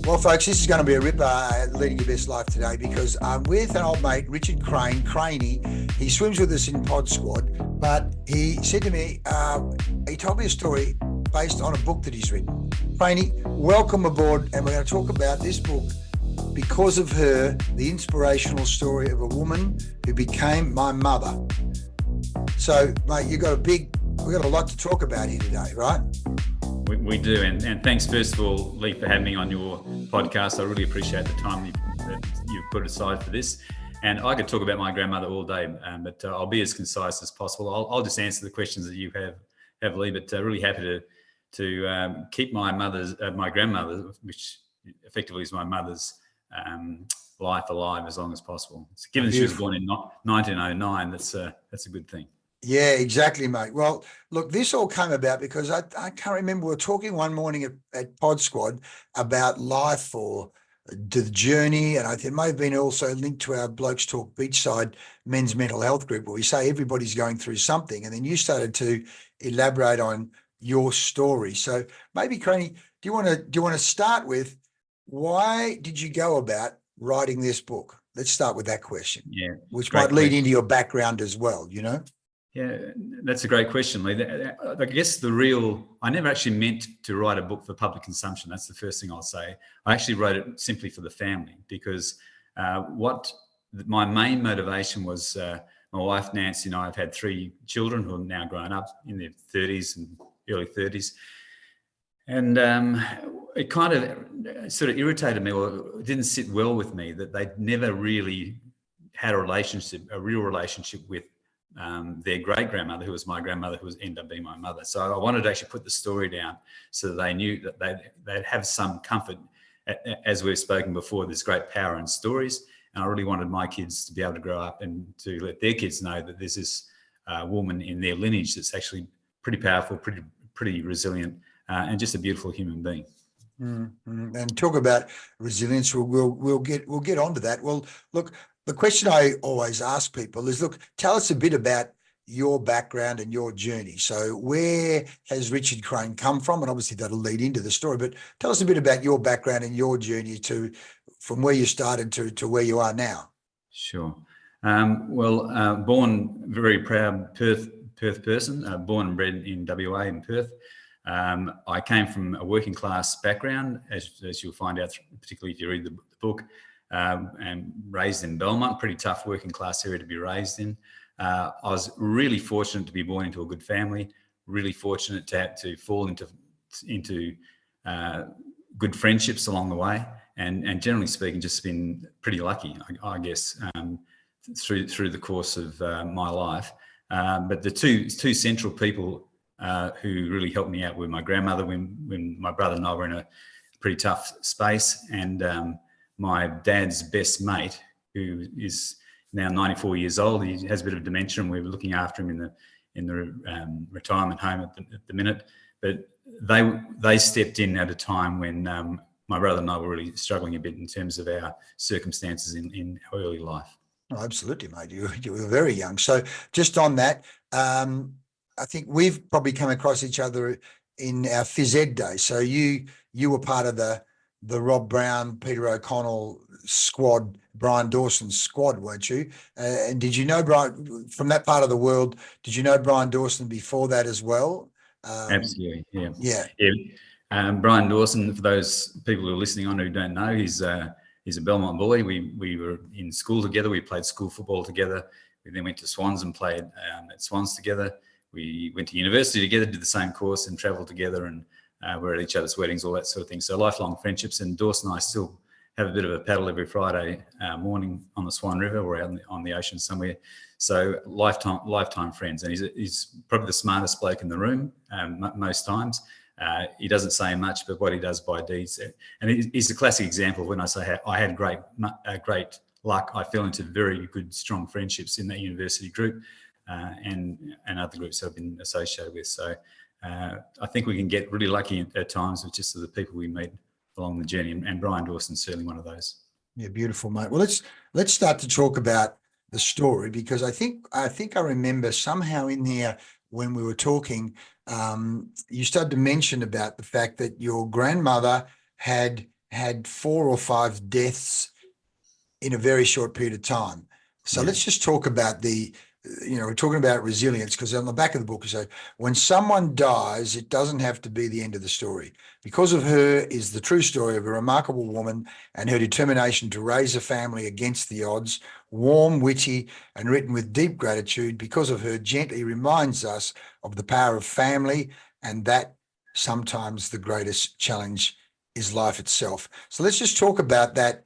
Well, folks, this is going to be a ripper, leading your best life today, because I'm with an old mate, Richard Craney. He swims with us in Pod Squad, but he said to me, he told me a story based on a book that he's written. Craney, welcome aboard, and we're going to talk about this book, Because of Her, the inspirational story of a woman who became my mother. So, mate, we've got a lot to talk about here today, right? We do, and thanks first of all, Leigh, for having me on your podcast. I really appreciate the time that you've put aside for this. And I could talk about my grandmother all day, but I'll be as concise as possible. I'll just answer the questions that you have, Leigh. But really happy to keep my grandmother, which effectively is my mother's life alive as long as possible. So given she was born in 1909, that's a good thing. Yeah, exactly, mate. Well, look, this all came about because I can't remember. We were talking one morning at Pod Squad about life or the journey, and I think it may have been also linked to our Blokes Talk Beachside men's mental health group, where we say everybody's going through something, and then you started to elaborate on your story. So maybe, Craney, do you want to start with why did you go about writing this book? Let's start with that question. Yeah, which might lead into your background as well. Yeah, that's a great question, Leigh. I guess I never actually meant to write a book for public consumption. That's the first thing I'll say. I actually wrote it simply for the family, because what my main motivation was, my wife Nancy and I have had 3 children who are now grown up in their 30s and early 30s. And it kind of sort of irritated me, or it didn't sit well with me, that they'd never really had a real relationship with their great-grandmother, who was my grandmother, who ended up being my mother. So I wanted to actually put the story down so that they knew that they'd have some comfort. As we've spoken before, there's great power in stories, and I really wanted my kids to be able to grow up and to let their kids know that there's this woman in their lineage that's actually pretty powerful, pretty resilient, and just a beautiful human being. Mm-hmm. And talk about resilience. We'll get onto that. Well, look. The question I always ask people is, look, tell us a bit about your background and your journey. So where has Richard Crane come from? And obviously that'll lead into the story, but tell us a bit about your background and your journey from where you started to where you are now. Sure. Born very proud Perth person, born and bred in WA in Perth. I came from a working class background, as you'll find out, particularly if you read the book. And raised in Belmont, pretty tough working class area to be raised in. I was really fortunate to be born into a good family, really fortunate to fall into good friendships along the way, and generally speaking, just been pretty lucky, I guess, through the course of my life. But the two central people who really helped me out were my grandmother when my brother and I were in a pretty tough space, and my dad's best mate, who is now 94 years old. He has a bit of dementia, and we're looking after him in the retirement home at the minute. But they stepped in at a time when my brother and I were really struggling a bit in terms of our circumstances in our early life. Oh, absolutely, mate. You were very young. So just on that, I think we've probably come across each other in our phys ed days. So you were part of the Rob Brown, Peter O'Connell squad, Brian Dawson's squad, weren't you? And did you know Brian from that part of the world? Did you know Brian Dawson before that as well? Absolutely, yeah. Yeah. Brian Dawson, for those people who are listening on who don't know, he's a Belmont boy. We were in school together. We played school football together. We then went to Swans and played at Swans together. We went to university together, did the same course, and travelled together, and we're at each other's weddings, all that sort of thing. So lifelong friendships. And Dawson and I still have a bit of a paddle every Friday morning on the Swan River or out on the ocean somewhere. So lifetime friends. And he's probably the smartest bloke in the room most times. He doesn't say much, but what he does by deeds. And he's a classic example of when I say I had great luck. I fell into very good, strong friendships in that university group and other groups I've been associated with. So I think we can get really lucky at times with just the people we meet along the journey, and Brian Dawson's certainly one of those. Yeah, beautiful, mate. Well, let's start to talk about the story, because I think I remember somehow in there when we were talking, you started to mention about the fact that your grandmother had had 4 or 5 deaths in a very short period of time. So let's just talk about we're talking about resilience, because on the back of the book you say, when someone dies, it doesn't have to be the end of the story. Because of her is the true story of a remarkable woman and her determination to raise a family against the odds, warm, witty, and written with deep gratitude. Because of her gently reminds us of the power of family, and that sometimes the greatest challenge is life itself. So let's just talk about that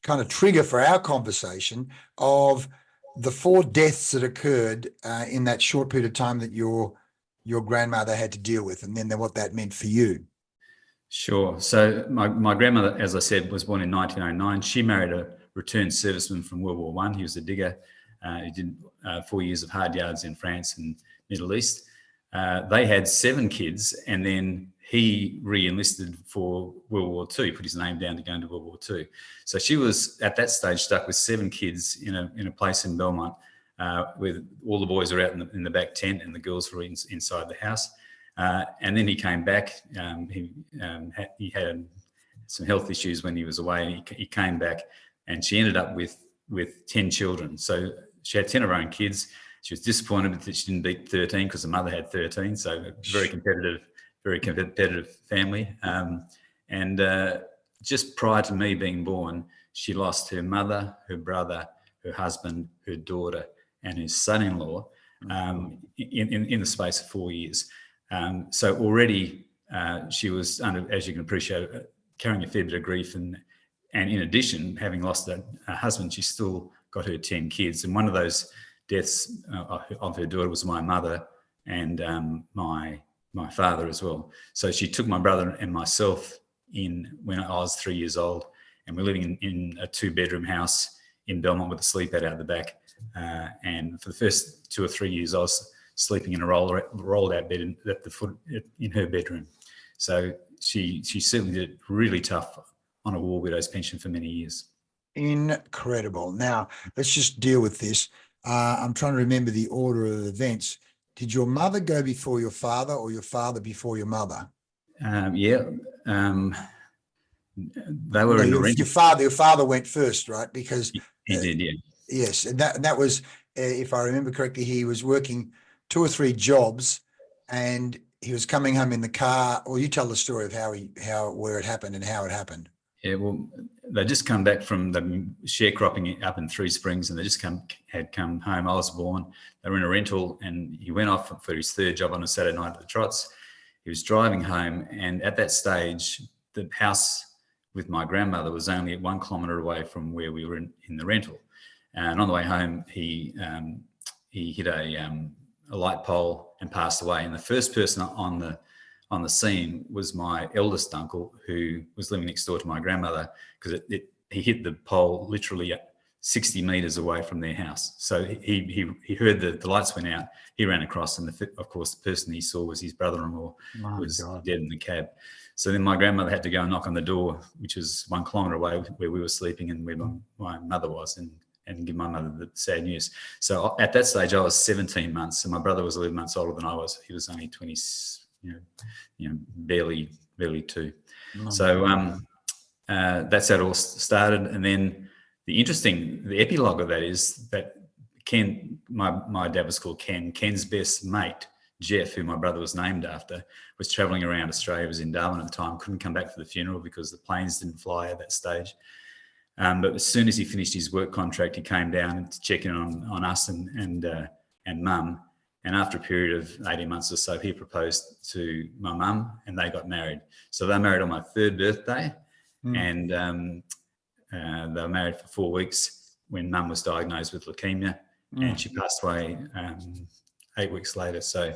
kind of trigger for our conversation of the 4 deaths that occurred in that short period of time that your grandmother had to deal with, and then what that meant for you. Sure. So my grandmother, as I said, was born in 1909. She married a returned serviceman from World War I. He was a digger. He did 4 years of hard yards in France and Middle East. They had 7 kids, and then he re-enlisted for World War II, put his name down to go into World War II. So she was at that stage stuck with 7 kids in a place in Belmont, with all the boys were out in the back tent and the girls were inside the house. And then he came back. He had some health issues when he was away. He came back, and she ended up with 10 children. So she had 10 of her own kids. She was disappointed that she didn't beat 13 because the mother had 13. So very competitive family. And just prior to me being born, she lost her mother, her brother, her husband, her daughter, and his son-in-law in the space of 4 years. So already she was under, as you can appreciate, carrying a fair bit of grief, and in addition, having lost her husband, she still got her 10 kids. And one of those deaths of her daughter was my mother and my father as well. So she took my brother and myself in when I was 3 years old, and we're living in a 2-bedroom house in Belmont with a sleep out the back. And for the first 2 or 3 years, I was sleeping in a rolled out bed in her bedroom. So she certainly did it really tough on a war widow's pension for many years. Incredible. Now, let's just deal with this. I'm trying to remember the order of events. Did your mother go before your father, or your father before your mother? They were in the rental. Your father went first, right? Because he did, yeah. Yes, and that was, if I remember correctly, he was working 2 or 3 jobs, and he was coming home in the car. Or you tell the story of where it happened and how it happened. Yeah, well, they just come back from the sharecropping up in Three Springs, and they just had come home. I was born. They were in a rental, and he went off for his 3rd job on a Saturday night at the Trots. He was driving home, and at that stage, the house with my grandmother was only 1 kilometre away from where we were in the rental. And on the way home, he hit a light pole and passed away. And the first person on the scene was my eldest uncle, who was living next door to my grandmother, because he hit the pole literally 60 metres away from their house. So he heard the lights went out. He ran across, and of course the person he saw was his brother-in-law, who was dead in the cab. So then my grandmother had to go and knock on the door, which was 1 kilometre away where we were sleeping and where my mother was, and give my mother the sad news. So at that stage, I was 17 months, and my brother was 11 months older than I was. He was only 20, barely 2. Oh, so that's how it all started. And then the epilogue of that is that Ken, my dad was called Ken. Ken's best mate, Jeff, who my brother was named after, was travelling around Australia. Was in Darwin at the time. Couldn't come back for the funeral because the planes didn't fly at that stage. But as soon as he finished his work contract, he came down to check in on us and mum. And after a period of 18 months or so, he proposed to my mum, and they got married. So they married on my 3rd birthday, and they were married for 4 weeks when mum was diagnosed with leukemia, and she passed away 8 weeks later. So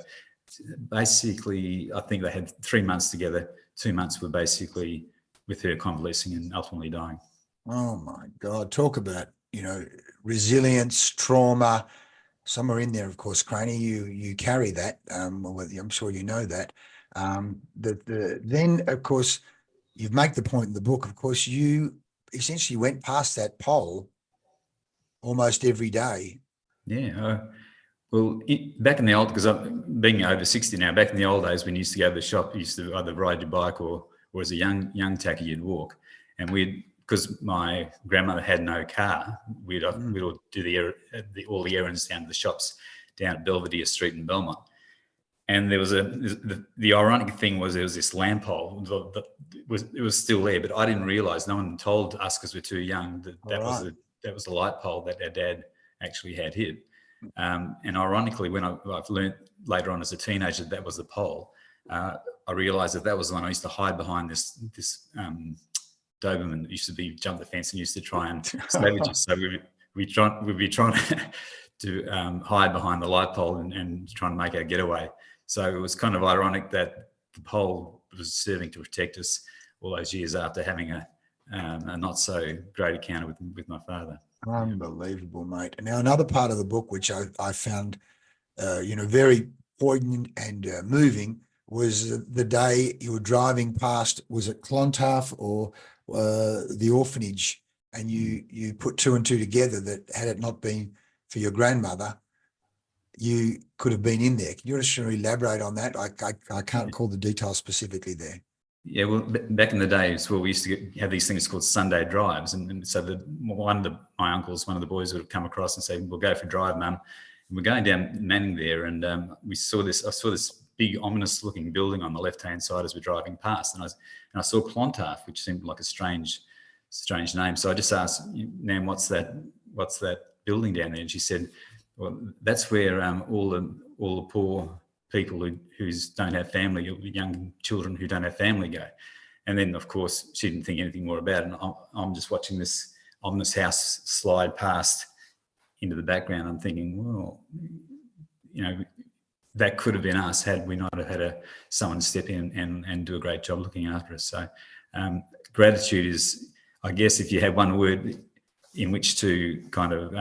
basically, I think they had 3 months together. 2 months were basically with her convalescing and ultimately dying. Oh my God! Talk about resilience, trauma. Somewhere in there, of course, Craney, you carry that. I'm sure you know that. Then, of course, you make the point in the book. Of course, you essentially went past that pole almost every day. Yeah. Well, back in the old, because I'm being over 60 now, back in the old days when you used to go to the shop, you used to either ride your bike or or as a young tacky, you'd walk. And because my grandmother had no car, we'd all do all the errands down to the shops down at Belvedere Street in Belmont. And there was the ironic thing was there was this lamp pole. It was still there, but I didn't realise. No one told us because we're too young that was the light pole that our dad actually had hit. And ironically, when I've learned later on as a teenager that was the pole, I realised that was the one I used to hide behind. This Doberman that used to jump the fence and used to try and savage us. So we'd be trying to hide behind the light pole and trying to make our getaway. So it was kind of ironic that the pole was serving to protect us all those years after having a not so great encounter with my father. Unbelievable, mate. Now, another part of the book, which I found, very poignant and moving, was the day you were driving past, was it Clontarf or the orphanage, and you put two and two together that had it not been for your grandmother, you could have been in there. Can you just elaborate on that? I can't recall the details specifically there. Yeah, well, back in the days, we used to have these things called Sunday drives, and so my uncles, one of the boys, would have come across and say, "We'll go for a drive, Mum." And we're going down Manning there, and I saw this big ominous-looking building on the left-hand side as we're driving past, and I saw Clontarf, which seemed like a strange name. So I just asked, "Nan, what's that building down there?" And she said, "Well, that's where all the poor people who don't have family, young children who don't have family go." And then, of course, she didn't think anything more about it. And I'm just watching this ominous house slide past into the background. I'm thinking, well, that could have been us had we not have had someone step in and do a great job looking after us. So gratitude is, I guess, if you had one word in which to kind of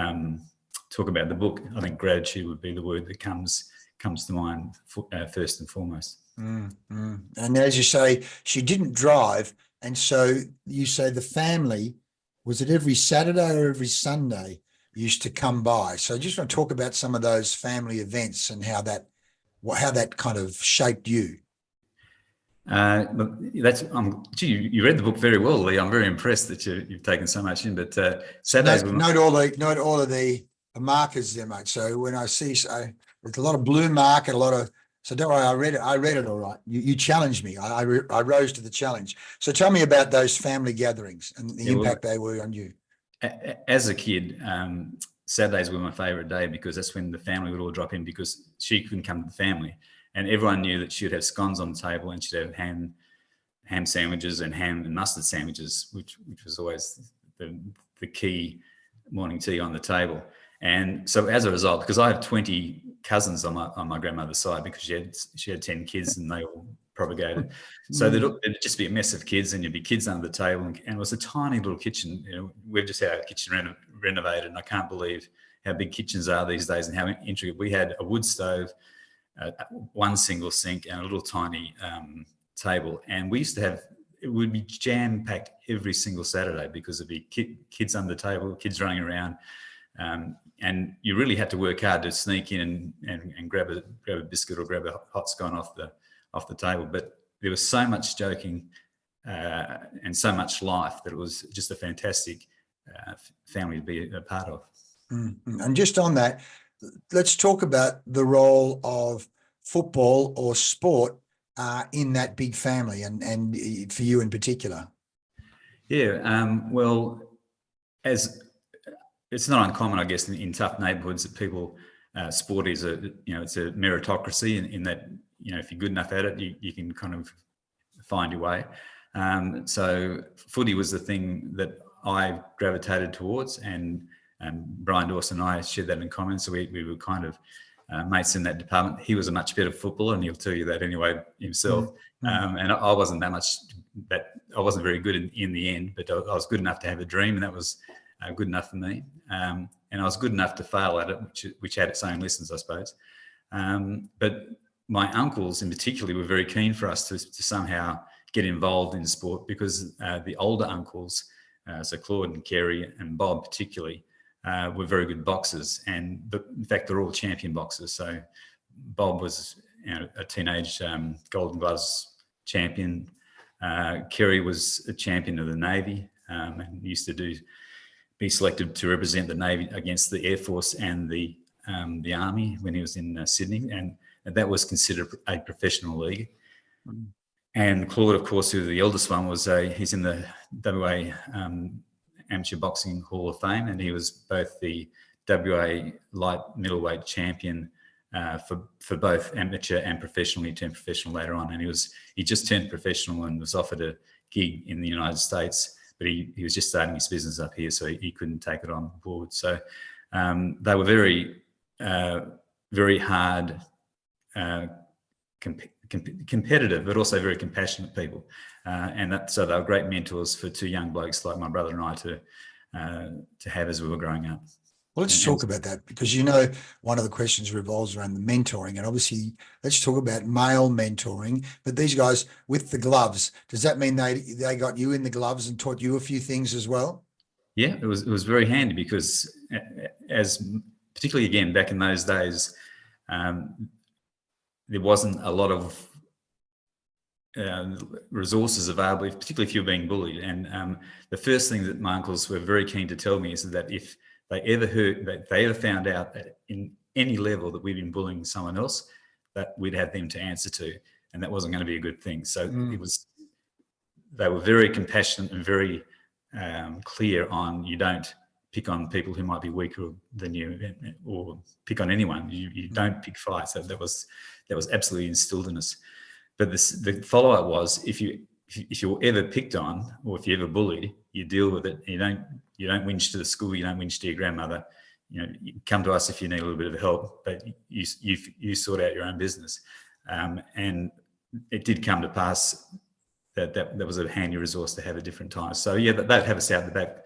talk about the book, I think gratitude would be the word that comes to mind first and foremost. And as you say, she didn't drive, and so you say the family, was it every Saturday or every Sunday, used to come by? So I just want to talk about some of those family events and how that kind of shaped you. You read the book very well, Leigh. I'm very impressed that you've taken so much in. But Saturdays, note all of the markers there, mate. So when I see, there's a lot of blue mark and a lot of. So don't worry, I read it all right. You challenged me. I rose to the challenge. So tell me about those family gatherings and the impact they were on you. As a kid, Saturdays were my favourite day because that's when the family would all drop in, because she couldn't come to the family, and everyone knew that she'd have scones on the table and she'd have ham sandwiches and ham and mustard sandwiches, which was always the key morning tea on the table. And so as a result, because I have 20 cousins on my grandmother's side, because she had 10 kids and they all propagated. So there'd just be a mess of kids, and you'd be kids under the table, and it was a tiny little kitchen. We've just had our kitchen renovated, and I can't believe how big kitchens are these days and how intricate. We had a wood stove, one single sink, and a little tiny table, and we used to have, it would be jam-packed every single Saturday because there'd be kids under the table, kids running around. And you really had to work hard to sneak in and grab a biscuit or grab a hot scone off the table. But there was so much joking and so much life that it was just a fantastic family to be a part of. And just on that, let's talk about the role of football or sport in that big family, and for you in particular. Yeah, well, as it's not uncommon, I guess, in tough neighbourhoods that people, sport is it's a meritocracy in that, if you're good enough at it, you can kind of find your way. So footy was the thing that I gravitated towards, and Brian Dawson and I shared that in common. So we were kind of mates in that department. He was a much better footballer, and he'll tell you that anyway himself. And I wasn't I wasn't very good in the end, but I was good enough to have a dream, and that was good enough for me. And I was good enough to fail at it, which had its own lessons, I suppose. But my uncles in particular were very keen for us to somehow get involved in sport, because the older uncles, so Claude and Kerry and Bob particularly, were very good boxers. And in fact, they're all champion boxers. So Bob was a teenage Golden Gloves champion. Kerry was a champion of the Navy and used to be selected to represent the Navy against the Air Force and the Army when he was in Sydney, and that was considered a professional league. Mm. And Claude, of course, who the eldest one was, he's in the WA Amateur Boxing Hall of Fame, and he was both the WA light middleweight champion for both amateur and professional. He turned professional later on, and he just turned professional and was offered a gig in the United States, but he was just starting his business up here, so he couldn't take it on board. So they were very, very hard, competitive, but also very compassionate people, so they were great mentors for two young blokes like my brother and I to have as we were growing up. Well, let's talk about that, because one of the questions revolves around the mentoring, and obviously let's talk about male mentoring. But these guys with the gloves, does that mean they got you in the gloves and taught you a few things as well? Yeah, it was very handy, because particularly again back in those days, there wasn't a lot of resources available, particularly if you're being bullied. And the first thing that my uncles were very keen to tell me is that if they ever found out that in any level that we'd been bullying someone else, that we'd have them to answer to, and that wasn't going to be a good thing. So they were very compassionate and very clear on, you don't pick on people who might be weaker than you, or pick on anyone. You don't pick fights. That was absolutely instilled in us. But the follow-up was, if you're ever picked on, or if you're ever bullied, you deal with it. You don't whinge to the school. You don't whinge to your grandmother. You come to us if you need a little bit of help, but you sort out your own business. And it did come to pass that was a handy resource to have at different times. So yeah, they'd have us out the back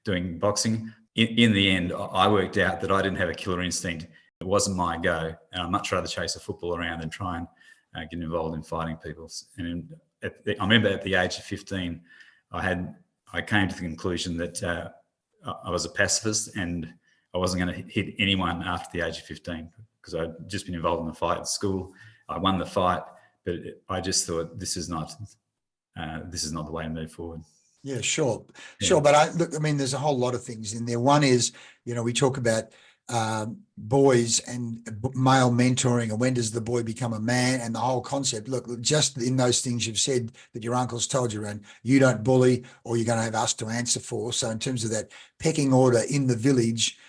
doing boxing. In the end, I worked out that I didn't have a killer instinct. It wasn't my go, and I'd much rather chase a football around than try and get involved in fighting people. And I remember at the age of 15, I came to the conclusion that I was a pacifist, and I wasn't going to hit anyone after the age of 15, because I'd just been involved in a fight at school. I won the fight, but I just thought, this is not the way to move forward. Yeah, sure. But there's a whole lot of things in there. One is, we talk about boys and male mentoring, and when does the boy become a man, and the whole concept. Look, just in those things you've said that your uncles told you around, you don't bully, or you're going to have us to answer for. So in terms of that pecking order in the village,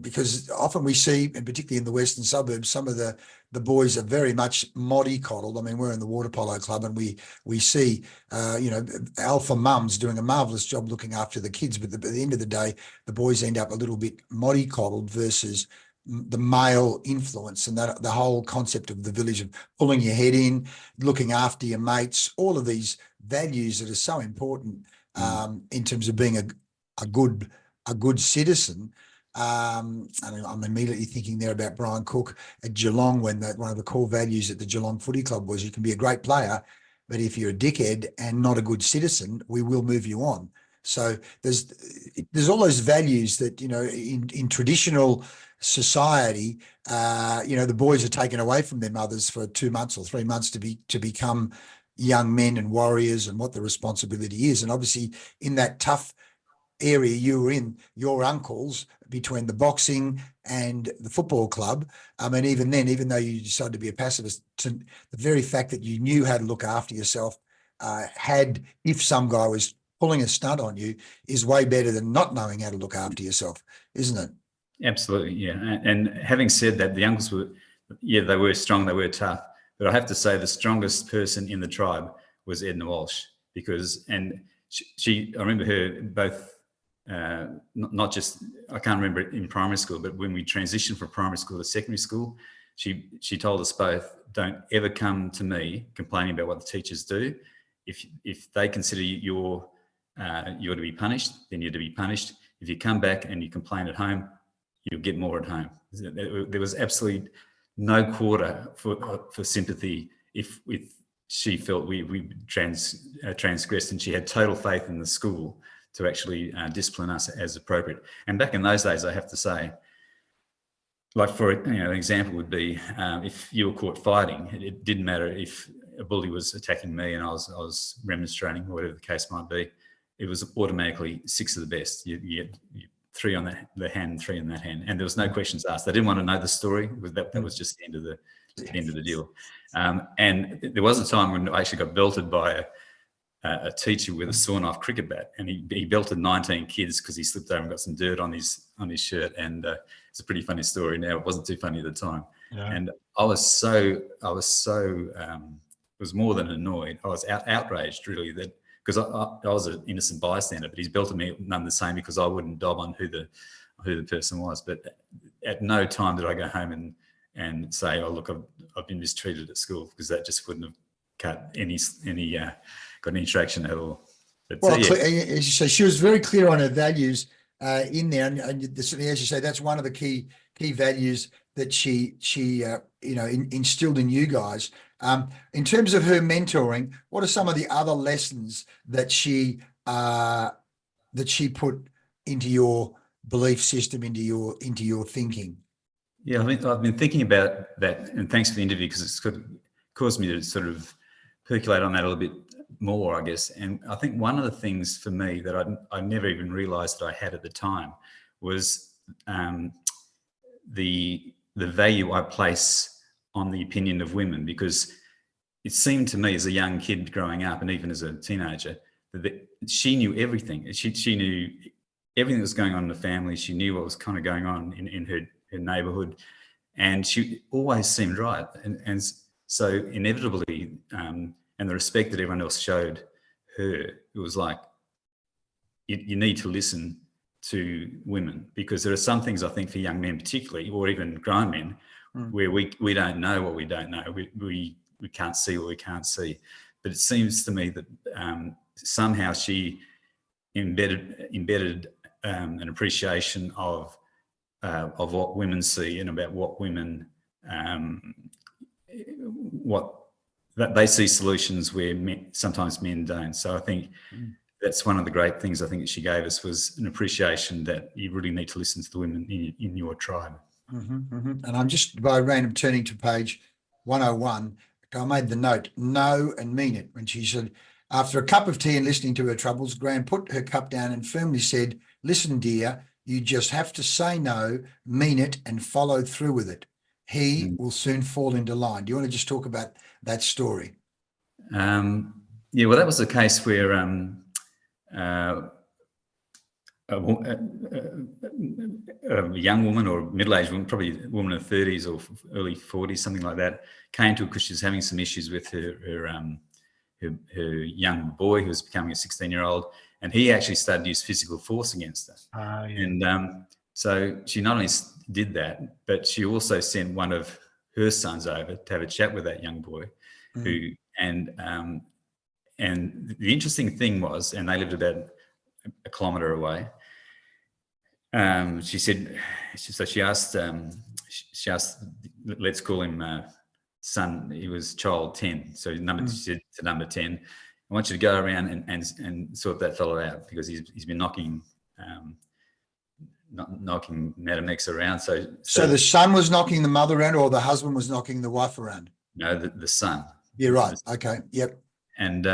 because often we see, and particularly in the western suburbs, some of the boys are very much mollycoddled. I mean, we're in the water polo club, and we see alpha mums doing a marvelous job looking after the kids, but at the end of the day, the boys end up a little bit mollycoddled versus the male influence, and that the whole concept of the village of pulling your head in, looking after your mates, all of these values that are so important in terms of being a good citizen. I'm immediately thinking there about Brian Cook at Geelong, when one of the core values at the Geelong Footy Club was, you can be a great player, but if you're a dickhead and not a good citizen, we will move you on. So there's all those values that, in traditional society, the boys are taken away from their mothers for 2 months or 3 months to become young men and warriors, and what the responsibility is. And obviously in that tough area you were in, your uncles, between the boxing and the football club, and even then, even though you decided to be a pacifist, the very fact that you knew how to look after yourself, if some guy was pulling a stunt on you, is way better than not knowing how to look after yourself, isn't it? Absolutely, yeah. And having said that, the uncles they were strong, they were tough, but I have to say the strongest person in the tribe was Edna Walsh, and she I remember her both. Not just, I can't remember it in primary school, but when we transitioned from primary school to secondary school, she told us both, don't ever come to me complaining about what the teachers do. If they consider you're to be punished, then you're to be punished. If you come back and you complain at home, you'll get more at home. There was absolutely no quarter for sympathy if she felt we transgressed, and she had total faith in the school to actually discipline us as appropriate. And back in those days, I have to say, like an example would be, if you were caught fighting, it didn't matter if a bully was attacking me and I was remonstrating, whatever the case might be, it was automatically 6 of the best. You get 3 on the hand, 3 on that hand, and there was no questions asked. They didn't want to know the story. That was just the end of the deal. And there was a time when I actually got belted by a teacher with a sawn-off cricket bat, and he belted 19 kids because he slipped over and got some dirt on his shirt. And it's a pretty funny story now. It wasn't too funny at the time. Yeah. And I was more than annoyed. I was outraged, really, that because I was an innocent bystander, but he's belted me none the same because I wouldn't dob on who the person was. But at no time did I go home and say, "Oh, look, I've been mistreated at school," because that just wouldn't have got any traction at all. But, well, as you say, she was very clear on her values in there, and as you say, that's one of the key values that she instilled in you guys. In terms of her mentoring, what are some of the other lessons that she put into your belief system, into your thinking? Yeah, I mean, I've been thinking about that, and thanks for the interview, because it's caused me to sort of percolate on that a little bit more, I guess. And I think one of the things for me that I never even realised that I had at the time was the value I place on the opinion of women, because it seemed to me as a young kid growing up, and even as a teenager, that she knew everything. She knew everything that was going on in the family. She knew what was kind of going on in her neighbourhood, and she always seemed right. And so inevitably, and the respect that everyone else showed her, it was like, you need to listen to women, because there are some things, I think, for young men particularly, or even grown men, where we don't know what we don't know. We can't see what we can't see. But it seems to me that somehow she embedded an appreciation of what women see, and about what women that they see solutions where sometimes men don't. So I think that's one of the great things I think that she gave us, was an appreciation that you really need to listen to the women in your tribe. And I'm just by random turning to page 101. I made the note, know and mean it, when she said, after a cup of tea and listening to her troubles, Gran put her cup down and firmly said, "Listen, dear, you just have to say no, mean it, and follow through with it. He will soon fall into line." Do you want to just talk about that story? Yeah, well, that was the case where a young woman, or middle-aged woman, probably a woman in her 30s or early 40s, something like that, came to her because she was having some issues with her young boy, who was becoming a 16-year-old, and he actually started to use physical force against her. Yeah. And so she not only did that, but she also sent one of her sons over to have a chat with that young boy, and the interesting thing was, and they lived about a kilometre away. She asked, let's call him son. He was child 10. So she said to number 10, "I want you to go around and sort that fellow out, because he's been knocking Madam X around." So the son was knocking the mother around, or the husband was knocking the wife around? No, the son. You're right. Okay. Yep. And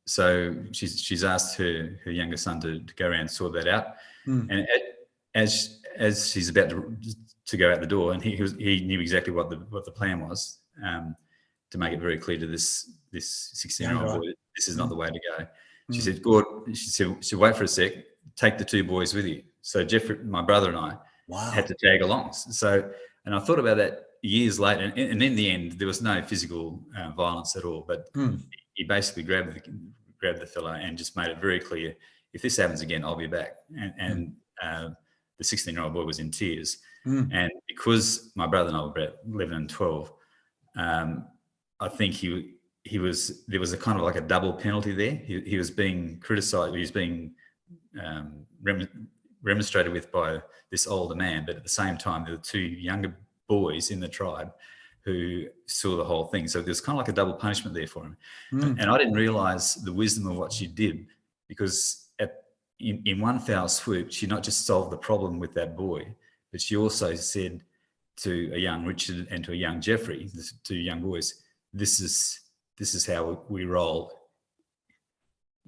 so she's asked her younger son to go around and sort that out. And as she's about to go out the door, and he knew exactly what the plan was, to make it very clear to this 16-year-old boy, this is not the way to go. She said, "Gord," she said, "wait for a sec, take the 2 boys with you." So Jeffrey, my brother, and I had to tag along. So, and I thought about that years later, and in the end, there was no physical violence at all, but he basically grabbed the fellow and just made it very clear, if this happens again, I'll be back. And the 16-year-old boy was in tears. And because my brother and I were about 11 and 12, I think there was a kind of like a double penalty there. He was being criticised, he was being remonstrated with by this older man, but at the same time, there were 2 younger boys in the tribe who saw the whole thing. So there's kind of like a double punishment there for him. And I didn't realise the wisdom of what she did, because in one foul swoop, she not just solved the problem with that boy, but she also said to a young Richard and to a young Jeffrey, the 2 young boys, this is how we roll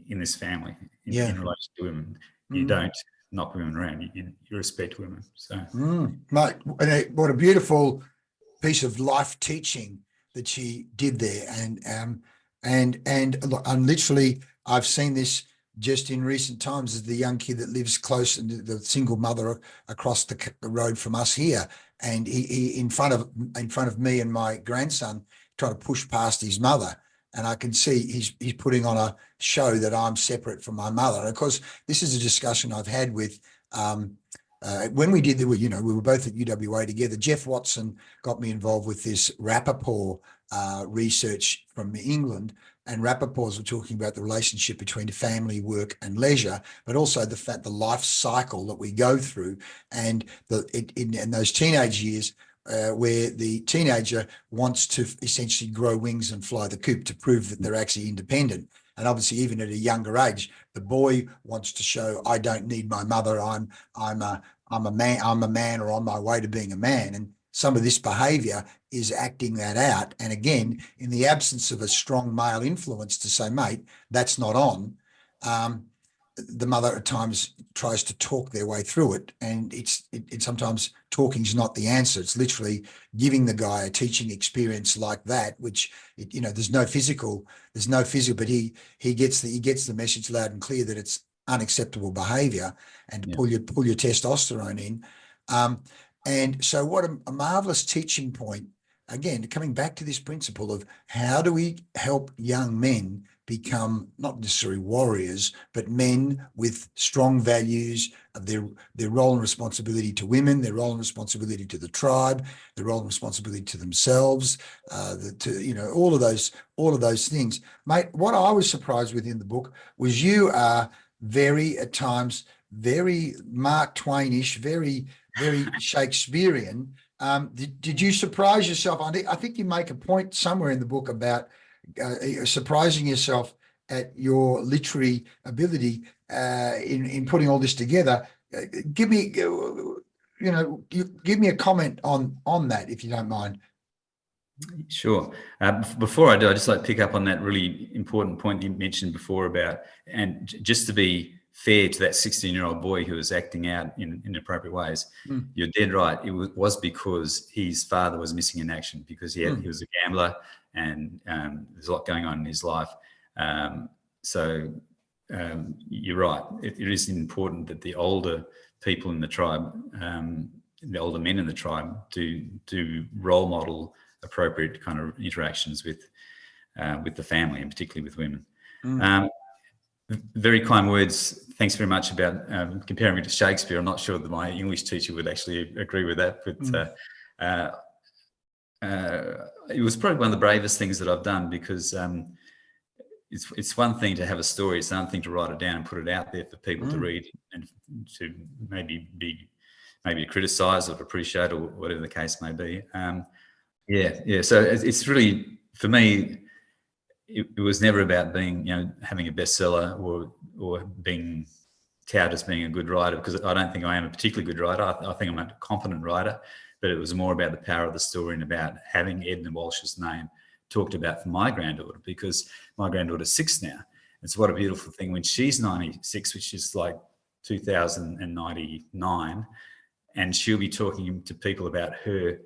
in this family in relation to women. You don't knock women around. You respect women. So, mate, what a beautiful piece of life teaching that she did there. And look, and literally, I've seen this just in recent times as the young kid that lives close, and the single mother across the road from us here, and he in front of me and my grandson, trying to push past his mother. And I can see he's putting on a show that I'm separate from my mother. And of course, this is a discussion I've had with when we did we were both at UWA together. Jeff Watson got me involved with this Rappaport research from England, and Rappaports were talking about the relationship between family, work, and leisure, but also the life cycle that we go through, and in those teenage years. Where the teenager wants to essentially grow wings and fly the coop to prove that they're actually independent. And obviously, even at a younger age, the boy wants to show, I don't need my mother. I'm a man, or on my way to being a man. And some of this behavior is acting that out. And again, in the absence of a strong male influence to say, mate, that's not on, the mother at times tries to talk their way through it. And it's sometimes talking's not the answer. It's literally giving the guy a teaching experience like that, which, there's no physical, but he gets the message loud and clear that it's unacceptable behavior, and to pull your testosterone in. And so what a marvelous teaching point, again, coming back to this principle of how do we help young men become not necessarily warriors, but men with strong values of their role and responsibility to women, their role and responsibility to the tribe, their role and responsibility to themselves, all of those things. Mate, what I was surprised with in the book was you are at times very Mark Twainish, very Shakespearean. Did you surprise yourself? I think you make a point somewhere in the book about surprising yourself at your literary ability in putting all this together. Give me a comment on that, if you don't mind. Sure. Before I do, I'd just like to pick up on that really important point you mentioned before about, and just to be fair to that 16-year-old boy who was acting out in inappropriate ways, you're dead right. It was because his father was missing in action, because he was a gambler, and there's a lot going on in his life. So you're right. It is important that the older people in the tribe, the older men in the tribe, do role model appropriate kind of interactions with the family, and particularly with women. Very kind words. Thanks very much about comparing me to Shakespeare. I'm not sure that my English teacher would actually agree with that, but it was probably one of the bravest things that I've done, because it's one thing to have a story, it's another thing to write it down and put it out there for people to read, and to maybe criticise or appreciate, or whatever the case may be. So it's really, for me, it was never about being, having a bestseller or being touted as being a good writer, because I don't think I am a particularly good writer. I think I'm a competent writer, but it was more about the power of the story and about having Edna Walsh's name talked about for my granddaughter, because my granddaughter's 6 now. And so what a beautiful thing when she's 96, which is like 2099, and she'll be talking to people about her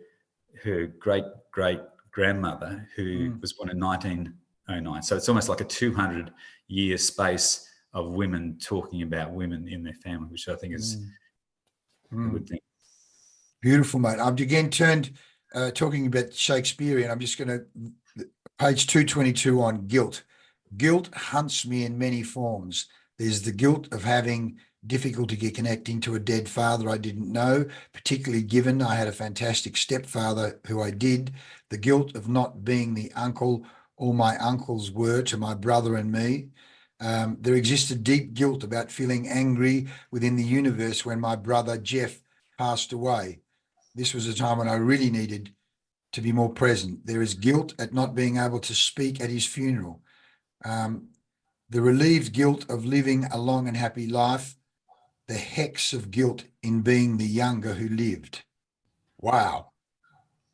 great-great-grandmother who was born in 1909. So it's almost like a 200-year space of women talking about women in their family, which I think is a good thing. Beautiful, mate. I've again turned, talking about Shakespearean, I'm just going to, page 222 on guilt. Guilt hunts me in many forms. There's the guilt of having difficulty connecting to a dead father I didn't know, particularly given I had a fantastic stepfather who I did. The guilt of not being the uncle all my uncles were to my brother and me. There existed deep guilt about feeling angry within the universe when my brother Jeff passed away. This was a time when I really needed to be more present. There is guilt at not being able to speak at his funeral. The relieved guilt of living a long and happy life. The hex of guilt in being the younger who lived. Wow,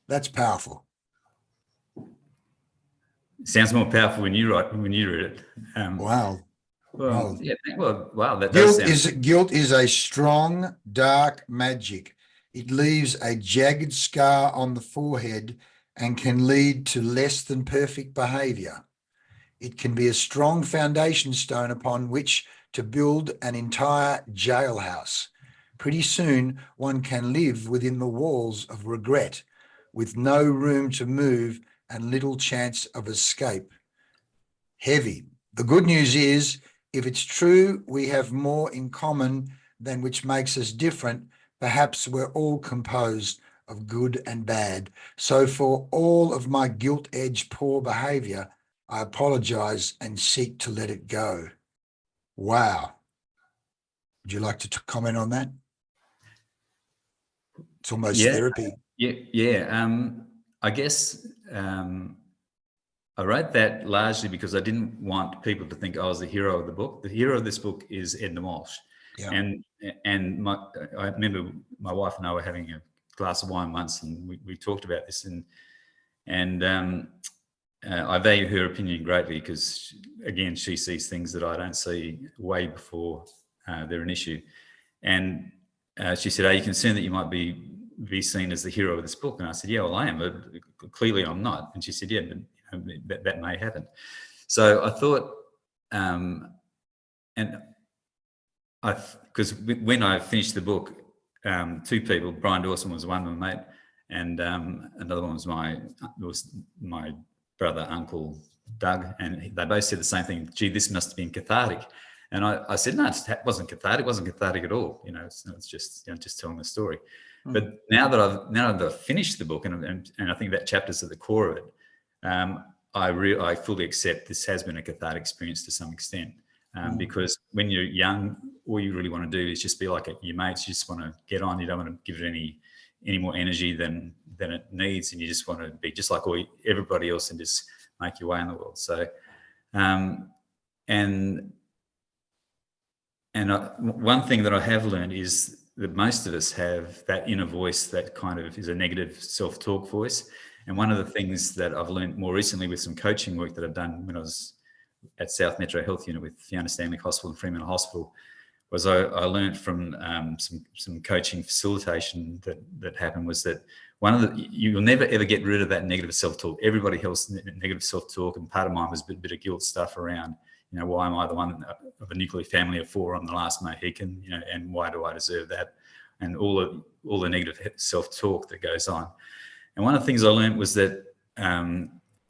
that's powerful. sounds more powerful when you read it. Wow. Well, yeah. Well, wow. That does Guilt sound. guilt is a strong, dark magic. It leaves a jagged scar on the forehead and can lead to less than perfect behavior. It can be a strong foundation stone upon which to build an entire jailhouse. Pretty soon, one can live within the walls of regret, with no room to move and little chance of escape. Heavy. The good news is, if it's true we have more in common than which makes us different, perhaps we're all composed of good and bad. So for all of my guilt-edged poor behavior, I apologize and seek to let it go. Wow. Would you like to comment on that? It's almost therapy. Yeah. I guess I wrote that largely because I didn't want people to think I was the hero of the book. The hero of this book is Edna Walsh. Yeah. And I remember my wife and I were having a glass of wine once, and we talked about this, and I value her opinion greatly because, again, she sees things that I don't see way before they're an issue. And she said, "Are you concerned that you might be seen as the hero of this book?" And I said, "Yeah, well, I am, but clearly I'm not." And she said, "Yeah, but that may happen." So I thought, because when I finished the book, two people, Brian Dawson was one, my mate, and another one was my brother, Uncle Doug, and they both said the same thing. "Gee, this must have been cathartic." And I said, "No, it wasn't cathartic. It wasn't cathartic at all. It's just just telling the story." But now that I've finished the book, and I think that chapter's at the core of it, I fully accept this has been a cathartic experience to some extent. Because when you're young, all you really want to do is just be like your mates. You just want to get on. You don't want to give it any more energy than it needs, and you just want to be just like everybody else and just make your way in the world. So, one thing that I have learned is that most of us have that inner voice that kind of is a negative self-talk voice. And one of the things that I've learned more recently with some coaching work that I've done when I was at South Metro Health Unit with Fiona Stanley Hospital and Fremantle Hospital was I learned from some coaching facilitation that happened was that you will never ever get rid of that negative self-talk. Everybody has negative self-talk, and part of mine was a bit of guilt stuff around, why am I the one of a nuclear family of 4? I'm the last Mohican, and why do I deserve that? And all the negative self-talk that goes on. And one of the things I learned was that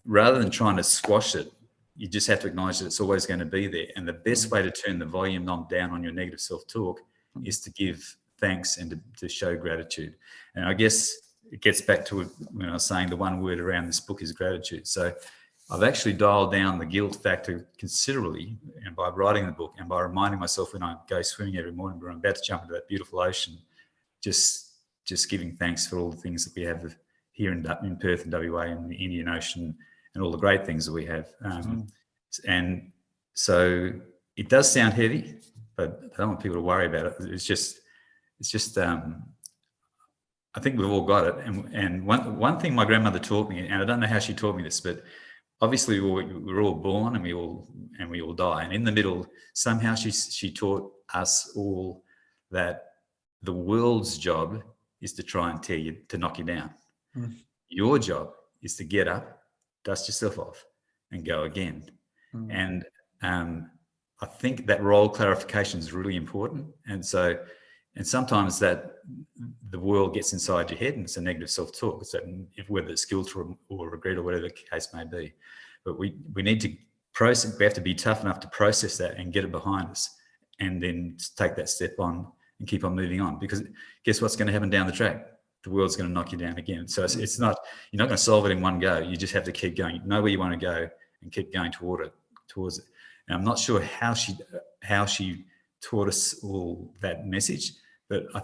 rather than trying to squash it, you just have to acknowledge that it's always going to be there. And the best way to turn the volume knob down on your negative self-talk is to give thanks and to show gratitude. And I guess it gets back to when I was saying the one word around this book is gratitude. So I've actually dialed down the guilt factor considerably, and by writing the book and by reminding myself when I go swimming every morning when I'm about to jump into that beautiful ocean, just giving thanks for all the things that we have here in Perth and WA and the Indian Ocean and all the great things that we have. And so it does sound heavy, but I don't want people to worry about it. It's just I think we've all got it. And one thing my grandmother taught me, and I don't know how she taught me this, but obviously we're all born and we all die. And in the middle, somehow she taught us all that the world's job is to try and to knock you down. Your job is to get up, dust yourself off, and go again. And I think that role clarification is really important. And sometimes that the world gets inside your head and it's a negative self-talk. So whether it's guilt or regret or whatever the case may be, but we need to process. We have to be tough enough to process that and get it behind us, and then take that step on and keep on moving on. Because guess what's going to happen down the track? The world's going to knock you down again. So it's not, you're not going to solve it in one go. You just have to keep going. You know where you want to go and keep going towards it. And I'm not sure how she taught us all that message, but I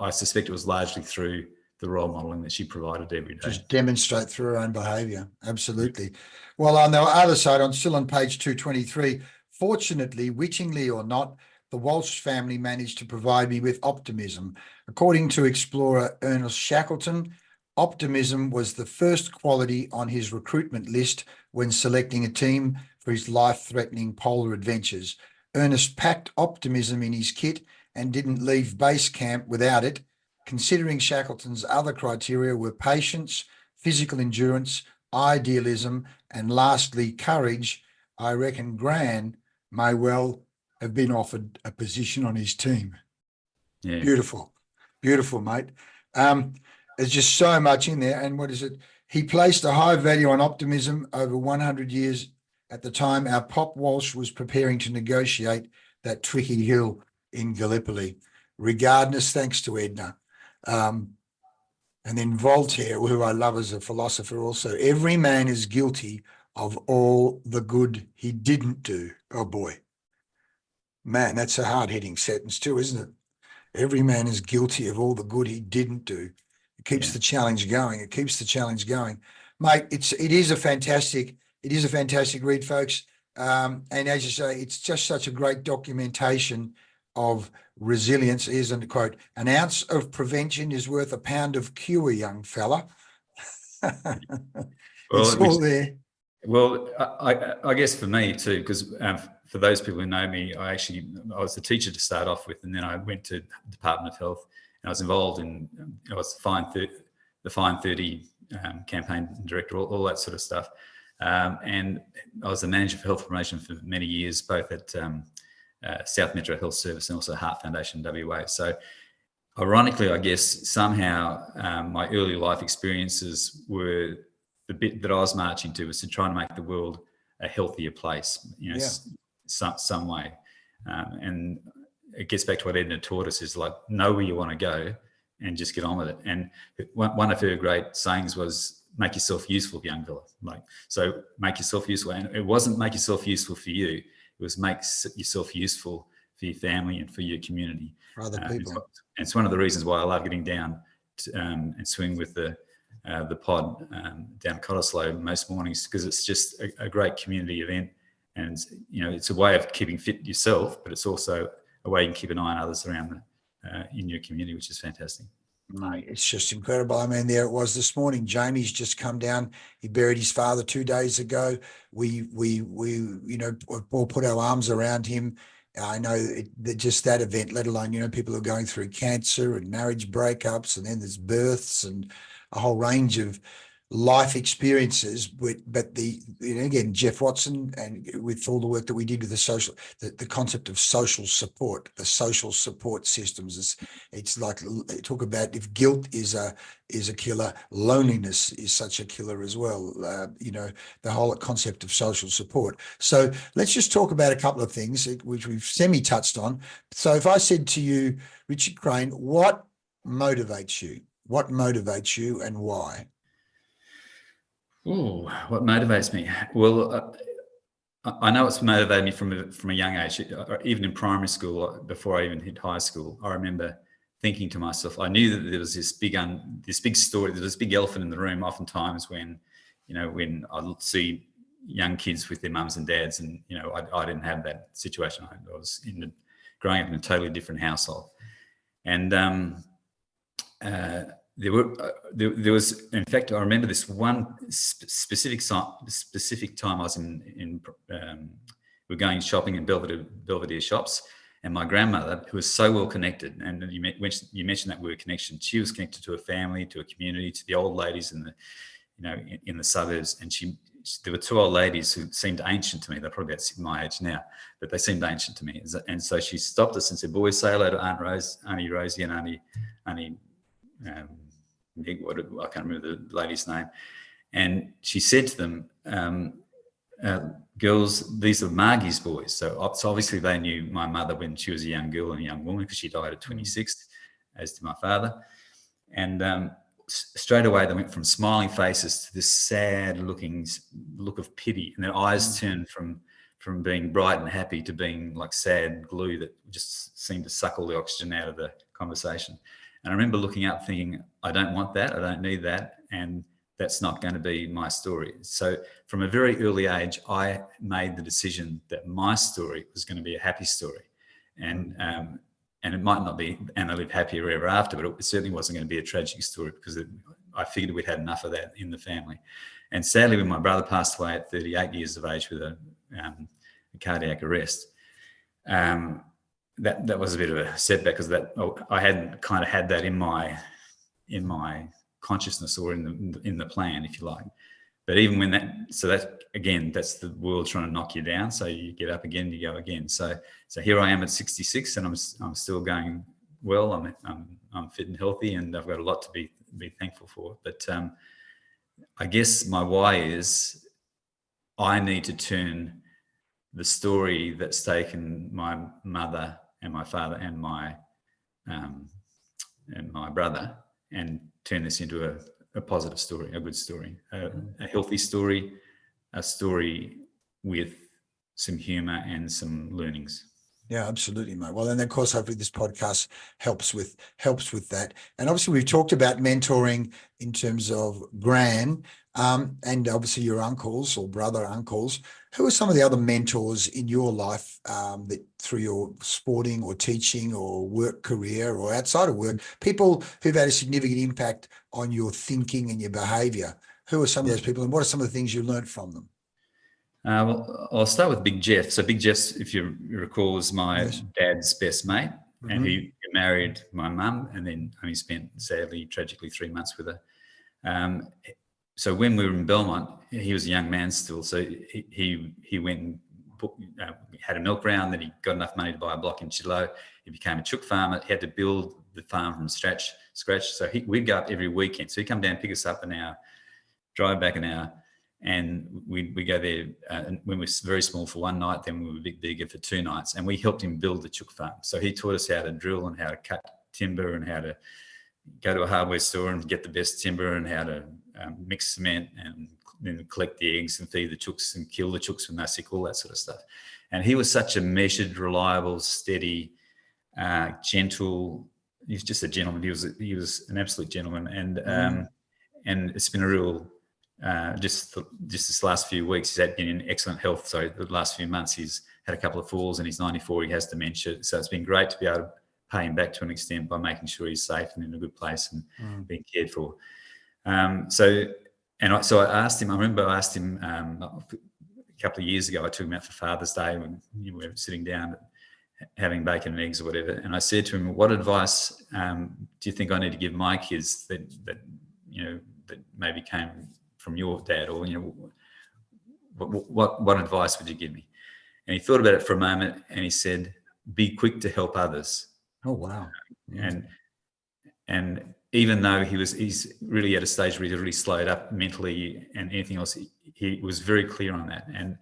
suspect it was largely through the role modeling that she provided every day. Just demonstrate through her own behaviour. Absolutely. Well, on the other side, still on page 223, fortunately, wittingly or not, the Walsh family managed to provide me with optimism. According to explorer Ernest Shackleton, optimism was the first quality on his recruitment list when selecting a team for his life-threatening polar adventures. Ernest packed optimism in his kit and didn't leave base camp without it. Considering Shackleton's other criteria were patience, physical endurance, idealism, and lastly, courage, I reckon Gran may well have been offered a position on his team. Yeah. Beautiful, beautiful, mate. There's just so much in there. And what is it? He placed a high value on optimism over 100 years. At the time, our Pop Walsh was preparing to negotiate that tricky hill in Gallipoli. Regardless, thanks to Edna. And then Voltaire, who I love as a philosopher also, every man is guilty of all the good he didn't do. Oh boy. Man, that's a hard-hitting sentence too, isn't it? Every man is guilty of all the good he didn't do. It keeps the challenge going. It keeps the challenge going. Mate, it is a fantastic read, folks. And as you say, it's just such a great documentation of resilience. Here's a quote: "An ounce of prevention is worth a pound of cure, young fella." It's all there. Well, I guess for me too, because for those people who know me, I was a teacher to start off with, and then I went to Department of Health, and I was involved in, I was the Fine 30 campaign director, all that sort of stuff. And I was the manager for health promotion for many years, both at South Metro Health Service and also Heart Foundation WA. So ironically, I guess somehow my early life experiences were the bit that I was marching to, was to try and make the world a healthier place, some way. And it gets back to what Edna taught us, is like, know where you want to go and just get on with it. And one of her great sayings was, make yourself useful, young fella. So make yourself useful. And it wasn't make yourself useful for you. It was make yourself useful for your family and for your community. For other people. And it's one of the reasons why I love getting down and swing with the pod down at Cottesloe most mornings, because it's just a great community event. And, it's a way of keeping fit yourself, but it's also a way you can keep an eye on others around in your community, which is fantastic. Mate, it's just incredible. I mean, there it was this morning. Jamie's just come down. He buried his father 2 days ago. We all put our arms around him. I know just that event, let alone, people are going through cancer and marriage breakups, and then there's births and a whole range of life experiences. But again, Jeff Watson, and with all the work that we did with the concept of social support, the social support systems, it's like, talk about, if guilt is a killer, loneliness is such a killer as well. The whole concept of social support. So let's just talk about a couple of things which we've semi-touched on. So if I said to you, Richard Crane, what motivates you? What motivates you and why? Oh, what motivates me? Well, I know it's motivated me from a young age. Even in primary school, before I even hit high school, I remember thinking to myself, I knew that there was this big story, there was this big elephant in the room. Oftentimes, when I see young kids with their mums and dads, and I didn't have that situation. I was growing up in a totally different household, and there was, in fact, I remember this one specific time I was we were going shopping in Belvedere shops, and my grandmother, who was so well connected, and you mentioned that word connection, she was connected to a family, to a community, to the old ladies in the suburbs, and there were two old ladies who seemed ancient to me. They're probably about my age now, but they seemed ancient to me. And so she stopped us and said, "Boys, say hello to Auntie Rosie and Auntie I can't remember the lady's name." And she said to them, "Girls, these are Margie's boys." So obviously they knew my mother when she was a young girl and a young woman, because she died at 26, as did my father. And straight away they went from smiling faces to this sad look of pity, and their eyes turned from being bright and happy to being like sad glue that just seemed to suck all the oxygen out of the conversation. And I remember looking up thinking, I don't want that, I don't need that, and that's not going to be my story. So from a very early age, I made the decision that my story was going to be a happy story. And it might not be, and I live happy ever after, but it certainly wasn't going to be a tragic story, because I figured we'd had enough of that in the family. And sadly, when my brother passed away at 38 years of age with a cardiac arrest, that was a bit of a setback, because I hadn't kind of had that in my consciousness or in the plan, if you like. But even when that's the world trying to knock you down. So you get up again, you go again. So here I am at 66, and I'm still going well. I'm fit and healthy, and I've got a lot to be thankful for. But I guess my why is I need to turn the story that's taken my mother and my father and my brother, and turn this into a positive story, a good story, a healthy story, a story with some humour and some learnings. Yeah, absolutely, mate. Well, and of course, hopefully this podcast helps with that. And obviously, we've talked about mentoring in terms of Gran, and obviously your uncles or brother uncles. Who are some of the other mentors in your life that through your sporting or teaching or work career or outside of work, people who've had a significant impact on your thinking and your behaviour? Who are some of those people, and what are some of the things you learned from them? Well, I'll start with Big Jeff. So Big Jeff, if you recall, was my dad's best mate, and he married my mum, and then only spent, sadly, tragically, 3 months with her. So when we were in Belmont, he was a young man still. So he went and had a milk round. Then he got enough money to buy a block in Chillo. He became a chook farmer. He had to build the farm from scratch. So we'd go up every weekend. So he'd come down, pick us up an hour, drive back an hour. And we go there when we were very small for one night, then we were a bit bigger for 2 nights, and we helped him build the chook farm. So he taught us how to drill and how to cut timber and how to go to a hardware store and get the best timber, and how to mix cement and then collect the eggs and feed the chooks and kill the chooks when they're sick, all that sort of stuff. And he was such a measured, reliable, steady, gentle. He was just a gentleman. He was an absolute gentleman, and it's been a real. Just this last few weeks, he's been in excellent health. So the last few months, he's had a couple of falls, and he's 94. He has dementia. So it's been great to be able to pay him back to an extent by making sure he's safe and in a good place and being cared for. So I asked him. I remember I asked him a couple of years ago. I took him out for Father's Day when we were sitting down having bacon and eggs or whatever. And I said to him, "What advice do you think I need to give my kids that maybe came from your dad, or what advice would you give me?" And he thought about it for a moment, and he said, "Be quick to help others." Oh wow! And even though he's really at a stage where he's really slowed up mentally and anything else, he was very clear on that. And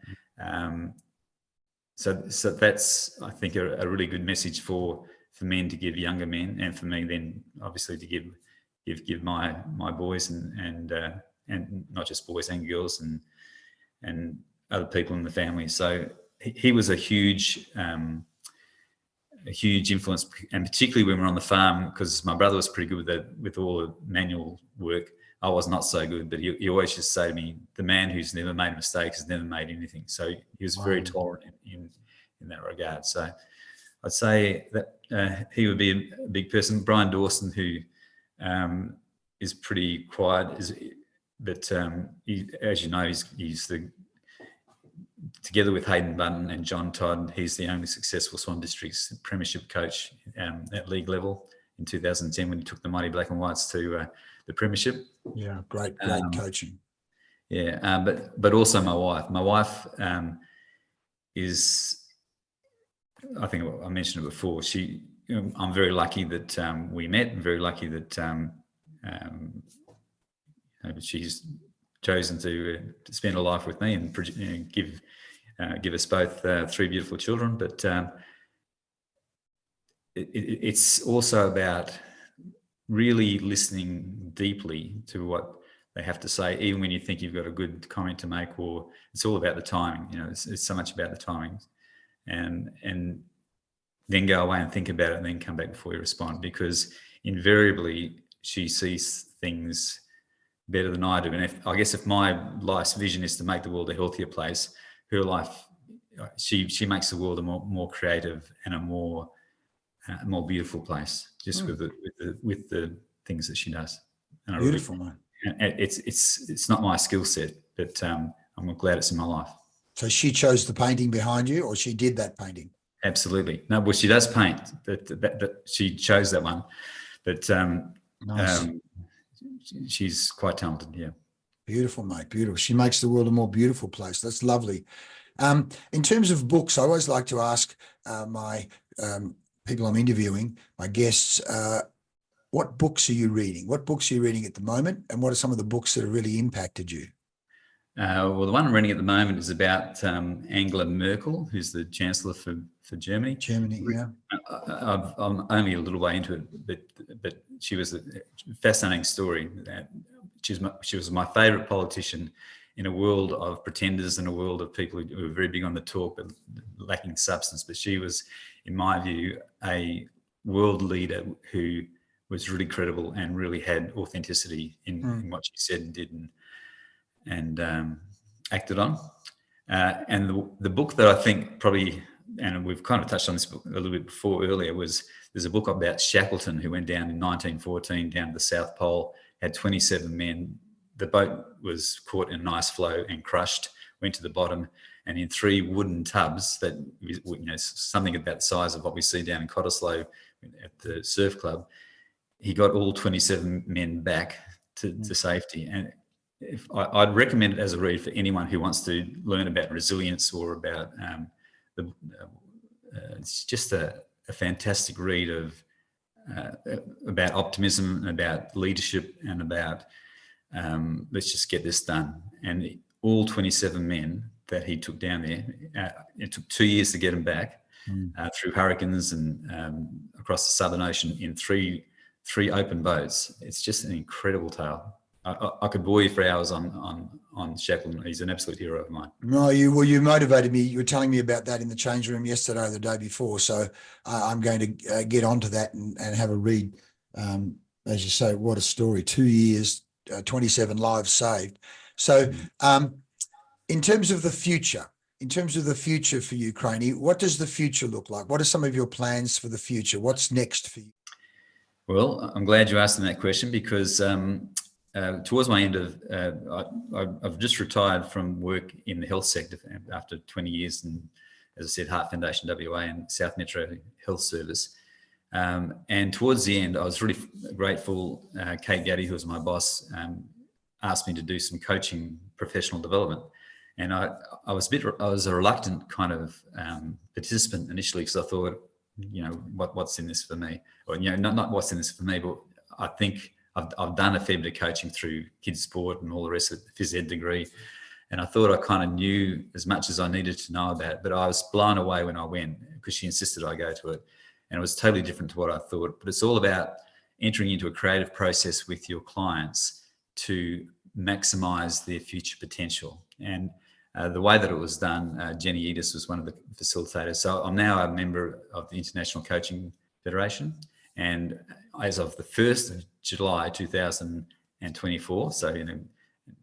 so that's, I think, a really good message for men to give younger men, and for me then obviously to give my boys and not just boys and girls and other people in the family. So he was a huge influence, and particularly when we're on the farm, because my brother was pretty good with all the manual work. I was not so good, but he always just say to me, "The man who's never made a mistake has never made anything." So he was very tolerant in that regard. So I'd say that he would be a big person. Brian Dawson, who is pretty quiet, but he, as you know, he's together with Hayden Button and John Todd, he's the only successful Swan District's premiership coach at league level in 2010 when he took the mighty Black and Whites to the premiership. Yeah, great coaching. Yeah, but also my wife. My wife is, I think I mentioned it before. I'm very lucky that we met, and very lucky that she's chosen to spend a life with me and give us both 3 beautiful children. But it's also about really listening deeply to what they have to say, even when you think you've got a good comment to make, or it's all about the timing. It's so much about the timing, and then go away and think about it, and then come back before you respond, because invariably she sees things better than I do. And I guess if my life's vision is to make the world a healthier place, her life, she makes the world a more creative and a more beautiful place, just with the things that she does. And Beautiful, man. It's not my skill set, but I'm glad it's in my life. So she chose the painting behind you, or she did that painting? Absolutely. No, well, she does paint. That she chose that one, but Nice. she's quite talented. Yeah. Beautiful, mate. Beautiful. She makes the world a more beautiful place. That's lovely. In terms of books, I always like to ask my people I'm interviewing, my guests, what books are you reading? What books are you reading at the moment? And what are some of the books that have really impacted you? Well, the one I'm reading at the moment is about Angela Merkel, who's the Chancellor for Germany. Germany, yeah. I'm only a little way into it, but she was a fascinating story. She was my favourite politician in a world of pretenders and a world of people who were very big on the talk but lacking substance. But she was, in my view, a world leader who was really credible and really had authenticity in what she said and did and acted on. And the book that I think probably, and we've kind of touched on this book a little bit before earlier, there's a book about Shackleton, who went down in 1914 down to the South Pole, had 27 men. The boat was caught in an ice floe and crushed, went to the bottom, and in 3 wooden tubs that, something about the size of what we see down in Cottesloe at the surf club, he got all 27 men back to safety. And I'd recommend it as a read for anyone who wants to learn about resilience or about it's just a fantastic read of about optimism and about leadership and about let's just get this done. And all 27 men that he took down there, it took 2 years to get them back through hurricanes and across the Southern Ocean in three open boats. It's just an incredible tale. I could bore you for hours on Shackleton. He's an absolute hero of mine. No, you motivated me. You were telling me about that in the change room yesterday or the day before. So I'm going to get onto that and have a read. As you say, what a story. 2 years, 27 lives saved. So in terms of the future for you, Craney, what does the future look like? What are some of your plans for the future? What's next for you? Well, I'm glad you asked me that question because towards my end of, I've just retired from work in the health sector after 20 years, and as I said, Heart Foundation WA and South Metro Health Service. And towards the end, I was really grateful. Kate Gaddy, who was my boss, asked me to do some coaching, professional development, and I was a reluctant kind of participant initially because I thought, what's in this for me, or not what's in this for me, but I think I've done a fair bit of coaching through kids sport and all the rest of the phys ed degree. And I thought I kind of knew as much as I needed to know about it, but I was blown away when I went because she insisted I go to it. And it was totally different to what I thought. But it's all about entering into a creative process with your clients to maximize their future potential. And the way that it was done, Jenny Edis was one of the facilitators. So I'm now a member of the International Coaching Federation. And as of the 1st of July 2024, so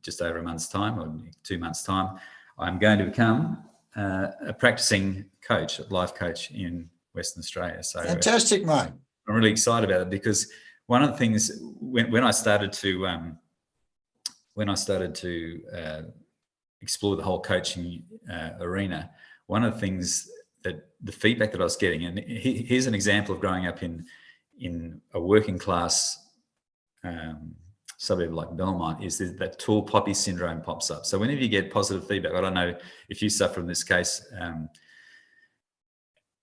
just over a month's time or 2 months' time, I'm going to become a practicing coach, a life coach in Western Australia. So fantastic, mate. I'm really excited about it because one of the things when I started to explore the whole coaching arena, one of the things that the feedback that I was getting, and here's an example of growing up in a working class suburb like Belmont, is that tall poppy syndrome pops up. So whenever you get positive feedback, I don't know if you suffer in this case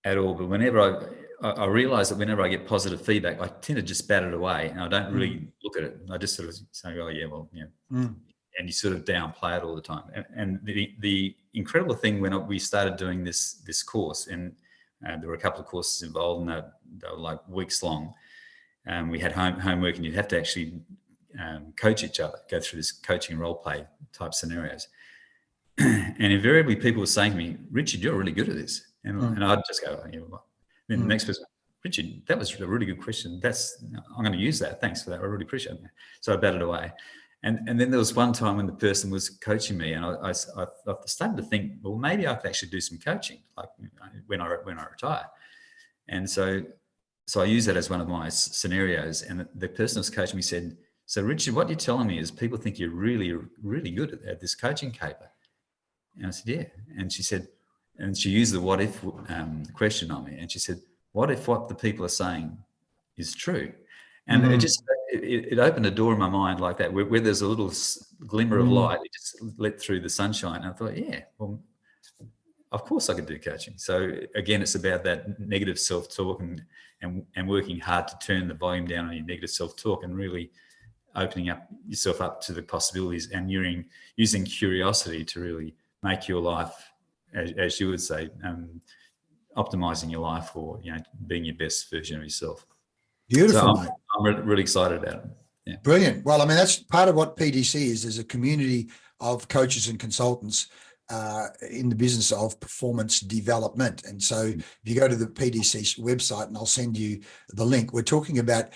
at all, but whenever I realize that whenever I get positive feedback, I tend to just bat it away and I don't really look at it. I just sort of say, oh yeah, well, yeah. And you sort of downplay it all the time. And the incredible thing when we started doing this course, and there were a couple of courses involved, and they were like weeks long. We had homework, and you'd have to actually coach each other, go through this coaching role play type scenarios. And invariably, people were saying to me, "Richard, you're really good at this," and I'd just go, "Yeah." Well. Then the next person, "Richard, that was a really good question. I'm going to use that. Thanks for that. I really appreciate it." So I batted away. And then there was one time when the person was coaching me, and I started to think, well, maybe I could actually do some coaching, like when I retire. And so I used that as one of my scenarios. And the person who was coaching me said, so Richard, what you're telling me is people think you're really, really good at this coaching caper. And I said, yeah. And she said, and she used the what if question on me. And she said, what if what the people are saying is true? And it just, it opened a door in my mind like that, where there's a little glimmer of light, it just let through the sunshine. And I thought, yeah, well, of course I could do coaching. So again, it's about that negative self-talk and working hard to turn the volume down on your negative self-talk and really opening up yourself up to the possibilities and using curiosity to really make your life, as you would say, optimizing your life, or being your best version of yourself. Beautiful, so mate. I'm really excited about it. Yeah. Brilliant. Well, I mean, that's part of what PDC is. There's a community of coaches and consultants in the business of performance development. And so if you go to the PDC website, and I'll send you the link, we're talking about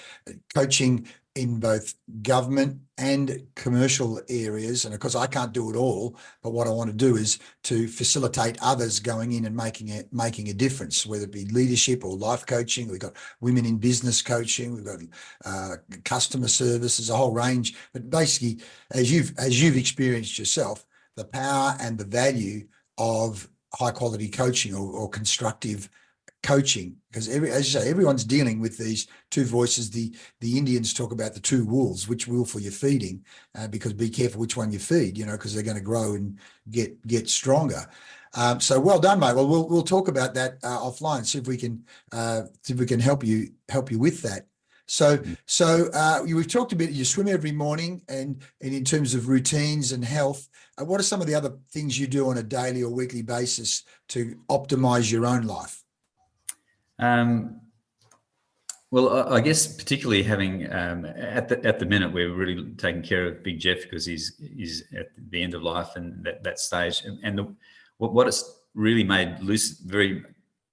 coaching in both government and commercial areas. And of course, I can't do it all, but what I want to do is to facilitate others going in and making a difference, whether it be leadership or life coaching. We've got women in business coaching. We've got customer services, a whole range. But basically, as you've experienced yourself, the power and the value of high quality coaching or constructive coaching, because as you say, everyone's dealing with these two voices. The Indians talk about the two wolves, which wolf are you feeding? Because be careful which one you feed, because they're going to grow and get stronger. So well done, mate. Well, we'll talk about that offline. See if we can help you with that. So we've talked a bit. You swim every morning, and in terms of routines and health, what are some of the other things you do on a daily or weekly basis to optimize your own life? Well, I guess particularly having at the minute we're really taking care of Big Jeff because he's at the end of life and that stage. And what it's really made very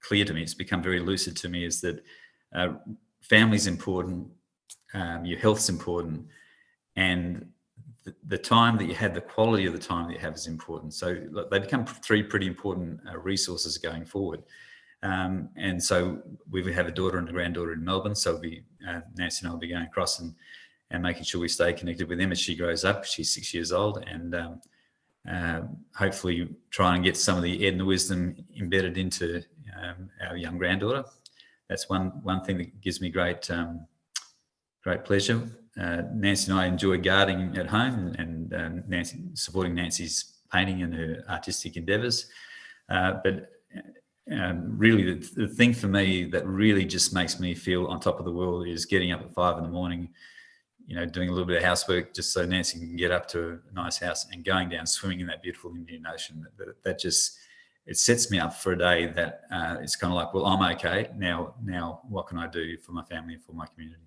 clear to me, it's become very lucid to me, is that family's important, your health's important, and the time that you have, the quality of the time that you have is important. So they become three pretty important resources going forward. And so we have a daughter and a granddaughter in Melbourne. So Nancy and I will be going across and making sure we stay connected with them as she grows up. She's 6 years old, and hopefully try and get some of the Edna wisdom embedded into our young granddaughter. That's one thing that gives me great pleasure. Nancy and I enjoy gardening at home, and supporting Nancy's painting and her artistic endeavours. But really the thing for me that really just makes me feel on top of the world is getting up at 5 a.m, doing a little bit of housework just so Nancy can get up to a nice house, and going down swimming in that beautiful Indian Ocean. That just, it sets me up for a day that it's kind of like, well, I'm okay now what can I do for my family and for my community?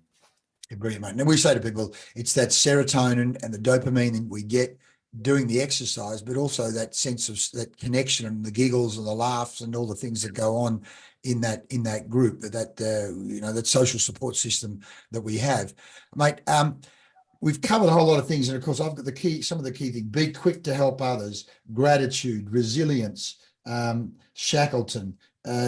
Yeah, brilliant, mate. And we say to people, it's that serotonin and the dopamine that we get doing the exercise, but also that sense of that connection and the giggles and the laughs and all the things that go on in that group, that social support system that we have, mate. We've covered a whole lot of things, and of course I've got some of the key things: be quick to help others, gratitude, resilience, Shackleton.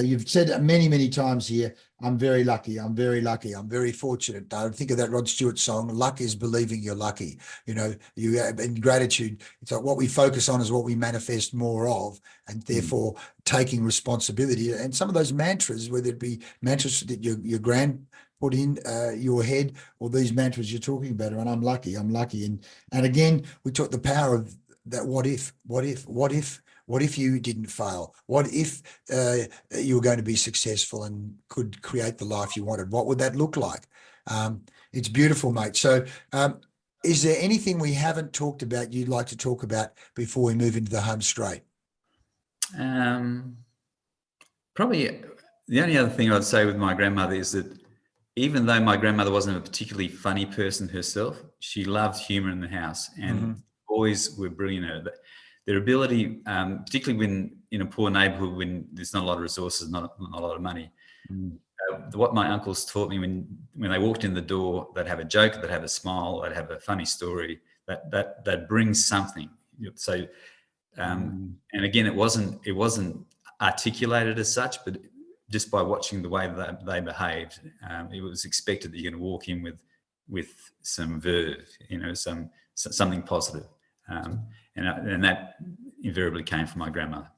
You've said many times here, I'm very lucky, I'm very lucky, I'm very fortunate. I think of that Rod Stewart song, luck is believing you're lucky. In gratitude, it's like what we focus on is what we manifest more of, and therefore taking responsibility. And some of those mantras, whether it be mantras that your grand put in your head, or these mantras you're talking about, and I'm lucky. And again, we talk the power of that what if you didn't fail? What if you were going to be successful and could create the life you wanted? What would that look like? It's beautiful, mate. So is there anything we haven't talked about you'd like to talk about before we move into the home straight? Probably the only other thing I'd say with my grandmother is that even though my grandmother wasn't a particularly funny person herself, she loved humour in the house, and boys were brilliant at it. Their ability, particularly when in a poor neighbourhood, when there's not a lot of resources, not a lot of money. What my uncles taught me when they walked in the door, they'd have a joke, they'd have a smile, they'd have a funny story that brings something. So, and again, it wasn't articulated as such, but just by watching the way that they behaved, it was expected that you're going to walk in with with some verve, something positive. And that invariably came from my grandmother.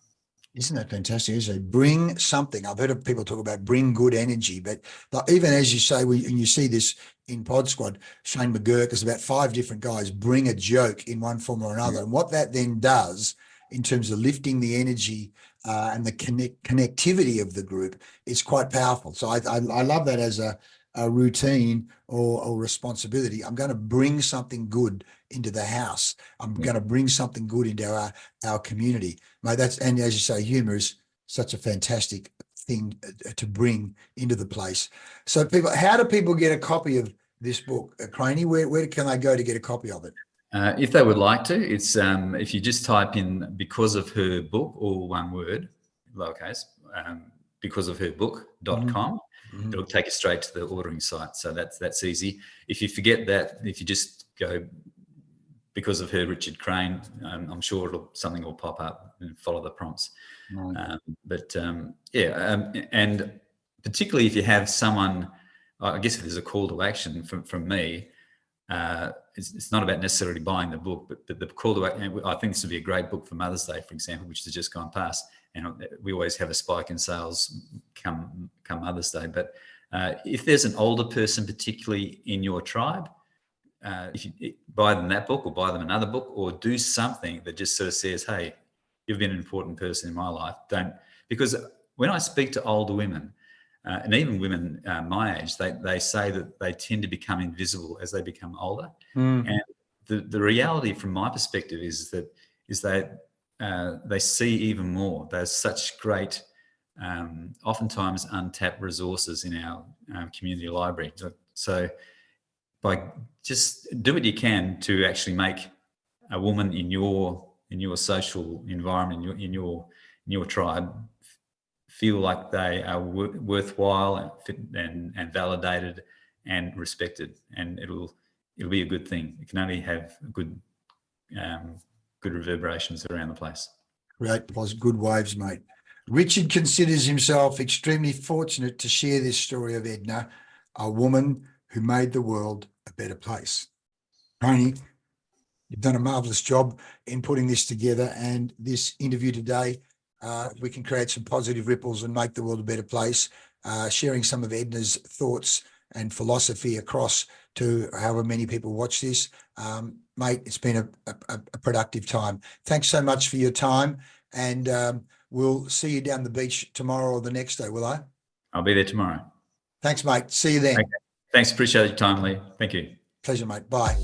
Isn't that fantastic? Is it bring something? I've heard of people talk about bring good energy, but like, even as you say, and you see this in Pod Squad, Shane McGurk, there's about 5 different guys bring a joke in one form or another. And what that then does in terms of lifting the energy and the connectivity of the group is quite powerful. So I love that as a routine or responsibility. I'm going to bring something good into the house. I'm going to bring something good into our community. Mate, and as you say, humor is such a fantastic thing to bring into the place. So how do people get a copy of this book, Craney? Where can they go to get a copy of it? If they would like to, it's if you just type in "because of her book," all one word, lowercase, becauseofherbook.com. It'll take you straight to the ordering site. So that's easy. If you forget that, if you just go "because of her Richard Crane," I'm sure something will pop up and follow the prompts. Right. And particularly if you have someone, I guess if there's a call to action from me, it's not about necessarily buying the book, but the call to action. I think this would be a great book for Mother's Day, for example, which has just gone past. And we always have a spike in sales come Mother's Day. But if there's an older person, particularly in your tribe, if you buy them that book or buy them another book, or do something that just sort of says, "Hey, you've been an important person in my life." Because when I speak to older women, and even women my age, they say that they tend to become invisible as they become older. And the reality from my perspective is that they see even more. There's such great, oftentimes untapped resources in our community library. So by just do what you can to actually make a woman in your social environment, in your tribe, feel like they are worthwhile and validated and respected, and it'll be a good thing. It can only have good reverberations around the place. Great, good waves, mate. Richard considers himself extremely fortunate to share this story of Edna, a woman who made the world a better place. Tony, you've done a marvellous job in putting this together, and this interview today, we can create some positive ripples and make the world a better place, sharing some of Edna's thoughts and philosophy across to however many people watch this. Mate, it's been a productive time. Thanks so much for your time, and we'll see you down the beach tomorrow or the next day, will I? I'll be there tomorrow. Thanks, mate. See you then. Okay. Thanks. Appreciate your time, Leigh. Thank you. Pleasure, mate. Bye.